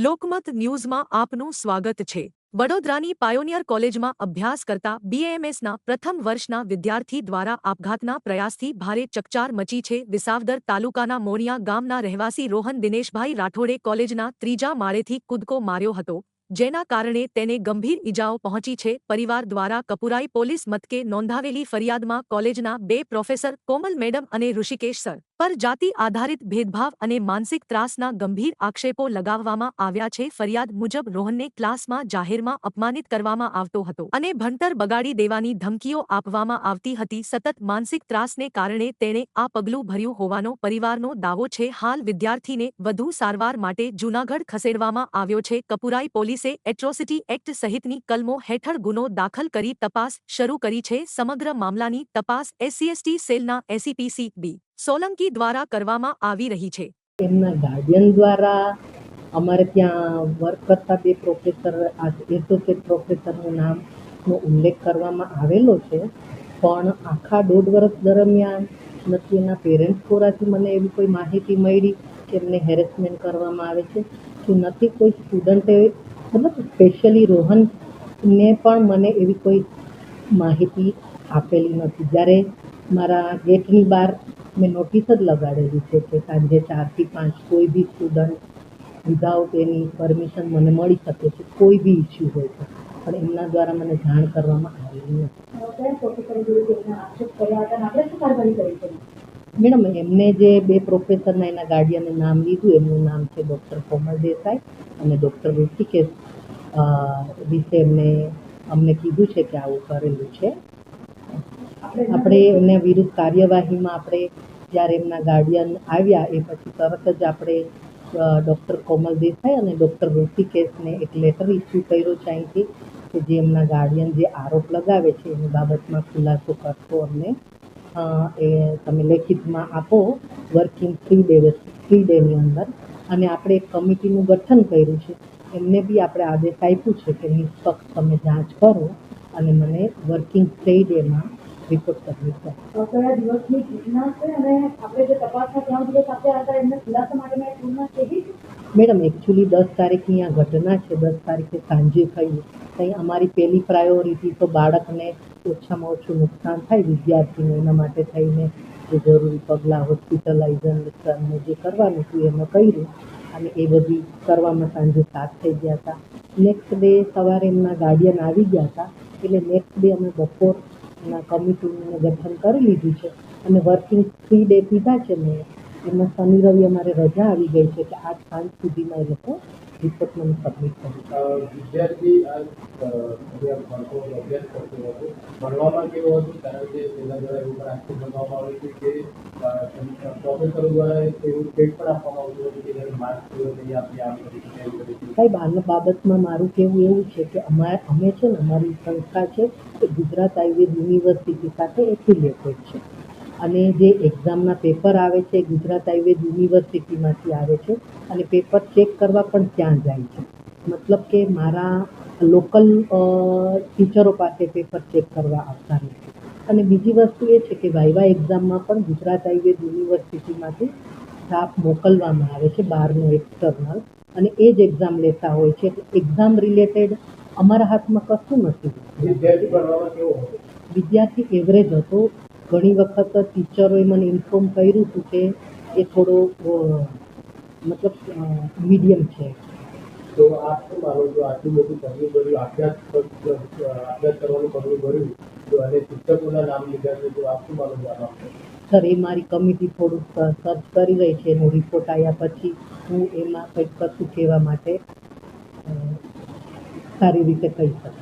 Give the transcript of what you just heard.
લોકમત ન્યૂઝમાં આપનું સ્વાગત છે। વડોદરાની પાયોનિયર કોલેજમાં અભ્યાસ કરતા બીએએમએસના પ્રથમ વર્ષના વિદ્યાર્થી દ્વારા આપઘાતના પ્રયાસથી ભારે ચકચાર મચી છે। વિસાવદર તાલુકાના મોરિયા ગામના રહેવાસી રોહન દિનેશભાઈ રાઠોડે કોલેજના ત્રીજા માળેથી કૂદકો માર્યો હતો, જેના કારણે તેને ગંભીર ઈજાઓ પહોંચી છે। પરિવાર દ્વારા કપુરાઈ પોલીસ મથકે નોંધાવેલી ફરિયાદમાં કોલેજના 2 પ્રોફેસર કોમલ મેડમ અને ઋષિકેશ સર પર જાતિ આધારિત ભેદભાવ અને માનસિક ત્રાસના ગંભીર આક્ષેપો લગાવવામાં આવ્યા છે। ફરિયાદ મુજબ રોહનને ક્લાસમાં જાહેરમાં અપમાનિત કરવામાં આવતો હતો અને ભણતર બગાડી દેવાની ધમકીઓ આપવામાં આવતી હતી। સતત માનસિક ત્રાસને કારણે તેણે આ પગલું ભર્યું હોવાનો પરિવારનો દાવો છે। હાલ વિદ્યાર્થીને વધુ સારવાર માટે જૂનાગઢ ખસેડવામાં આવ્યો છે। કપુરાઈ પોલીસે એટ્રોસિટી એક્ટ સહિતની કલમો હેઠળ ગુનો દાખલ કરી તપાસ શરૂ કરી છે। સમગ્ર મામલાની તપાસ SC/ST સેલના એસીપી બી સોલંકી દ્વારા કરવામાં આવી રહી છે। એમના ગાર્ડિયન દ્વારા અમારે ત્યાં વર્ક કરતા 2 પ્રોફેસર એસોસિએટ પ્રોફેસરનું નામનો ઉલ્લેખ કરવામાં આવેલો છે, પણ આખા 1.5 વર્ષ દરમિયાન નથી એના પેરેન્ટ્સ દ્વારા મને એવી કોઈ માહિતી મળી કે એમને હેરેસમેન્ટ કરવામાં આવે છે કે નથી કોઈ સ્ટુડન્ટે, મતલબ સ્પેશિયલી રોહનને પણ મને એવી કોઈ માહિતી આપેલી નથી। જ્યારે મારા ગેટની બહાર મેં નોટિસ જ લગાડેલી છે કે સાંજે 4 થી 5 કોઈ બી સ્ટુડન્ટ વિધાઉટ એની પરમિશન મને મળી શકે છે, કોઈ બી ઇસ્યુ હોય છે, પણ એમના દ્વારા મને જાણ કરવામાં આવેલી નથી। મેડમ, એમને જે 2 પ્રોફેસરના એના ગાર્ડિયને નામ લીધું, એમનું નામ છે ડૉક્ટર કોમલ દેસાઈ અને ડૉક્ટર ઋષિકેશ વિશે અમને કીધું છે કે આવું કરેલું છે। આપણે એમના વિરુદ્ધ કાર્યવાહીમાં આપણે જ્યારે એમના ગાર્ડિયન આવ્યા એ પછી તરત જ આપણે ડૉક્ટર કોમલ દેસાઈ અને ડૉક્ટર ઋષિકેશને એક લેટર ઇસ્યુ કર્યો છે અહીંથી કે જે એમના ગાર્ડિયન જે આરોપ લગાવે છે એની બાબતમાં ખુલાસો કરશો અમને એ તમે લેખિતમાં આપો વર્કિંગ 3 ડેની અંદર। અને આપણે એક કમિટીનું ગઠન કર્યું છે, એમને બી આપણે આદેશ આપ્યું છે કે નિષ્પક્ષ તમે જાંચ કરો અને મને વર્કિંગ 3 ડેમાં રિપોર્ટ સબમિટ કરો। કયા દિવસની ઘટના છે અને આપણે જે તપાસના 3 દિવસ આપ્યા હતા એમને ખુલાસા માટે મેં પૂર્ણ કરી? મેડમ, એકચ્યુઅલી 10 તારીખની આ ઘટના છે, 10 તારીખે સાંજે થયું। કંઈ અમારી પહેલી પ્રાયોરિટી તો બાળકને ઓછામાં ઓછું નુકસાન થાય વિદ્યાર્થીને, એના માટે થઈને જે જરૂરી પગલાં હોસ્પિટલાઇઝેશનને જે કરવાનું હતું એમાં કર્યું અને એ બધી કરવામાં સાંજે 7 થઈ ગયા હતા। નેક્સ્ટ ડે સવારે એમના ગાર્ડિયન આવી ગયા હતા, એટલે નેક્સ્ટ ડે અમે બપોરના કમિટીનું ગઠન કરી લીધું છે અને વર્કિંગ 3 ડે કીધા છે મેં, એમાં શનિ રવિ અમારે રજા આવી ગઈ છે કે આજ સાંજ સુધીમાં એ લોકો રિપોર્ટ મને સબમિટ કરી। વિદ્યાર્થી અભ્યાસ કરતો હતો, ભણવામાં કેવો હતું? કારણ કે તેના દ્વારા એવું પણ આક્ષેપ લગાવવામાં આવે છે કે પ્રોફેસરો દ્વારા એવું ટેસ્ટ પણ આપવામાં આવતું હતું કે માર્ક્સ નહીં આપી આમ કરી સાહેબ, આના બાબતમાં મારું કહેવું એવું છે કે અમે છે ને, અમારી સંસ્થા છે એ ગુજરાત આયુર્વેદ યુનિવર્સિટી સાથે એફિલિએટેડ છે અને જે એક્ઝામના પેપર આવે છે એ ગુજરાત આયુર્વેદ યુનિવર્સિટીમાંથી આવે છે અને પેપર ચેક કરવા પણ ત્યાં જાય છે। મતલબ કે મારા લોકલ ટીચરો પાસે પેપર ચેક કરવા આવતા નથી। અને બીજી વસ્તુ એ છે કે વાઇવા એક્ઝામમાં પણ ગુજરાત આયુર્વેદ યુનિવર્સિટીમાંથી સ્ટાફ મોકલવામાં આવે છે, બહારનું એક્સટર્નલ, અને એ જ એક્ઝામ લેતા હોય છે। એક્ઝામ રિલેટેડ અમારા હાથમાં કશું નથી। વિદ્યાર્થી એવરેજ હતો। ઘણી વખત ટીચરોએ મને ઇન્ફોર્મ કર્યું હતું કે એ થોડો મતલબ મીડિયમ છે। તો આપ શું માનો છો, આટલું બધું પગલું ભર્યું, અભ્યાસ કરવાનું પગલું ભર્યું તો અને શિક્ષકોના નામ લીધા છે, તો આપ શું માનો છો આમાં? સર, એ મારી કમિટી થોડુંક સર્ચ કરી રહી છે, એનો રિપોર્ટ આવ્યા પછી હું એમાં કંઈક કશું કહેવા માટે સારી રીતે કહી શકું।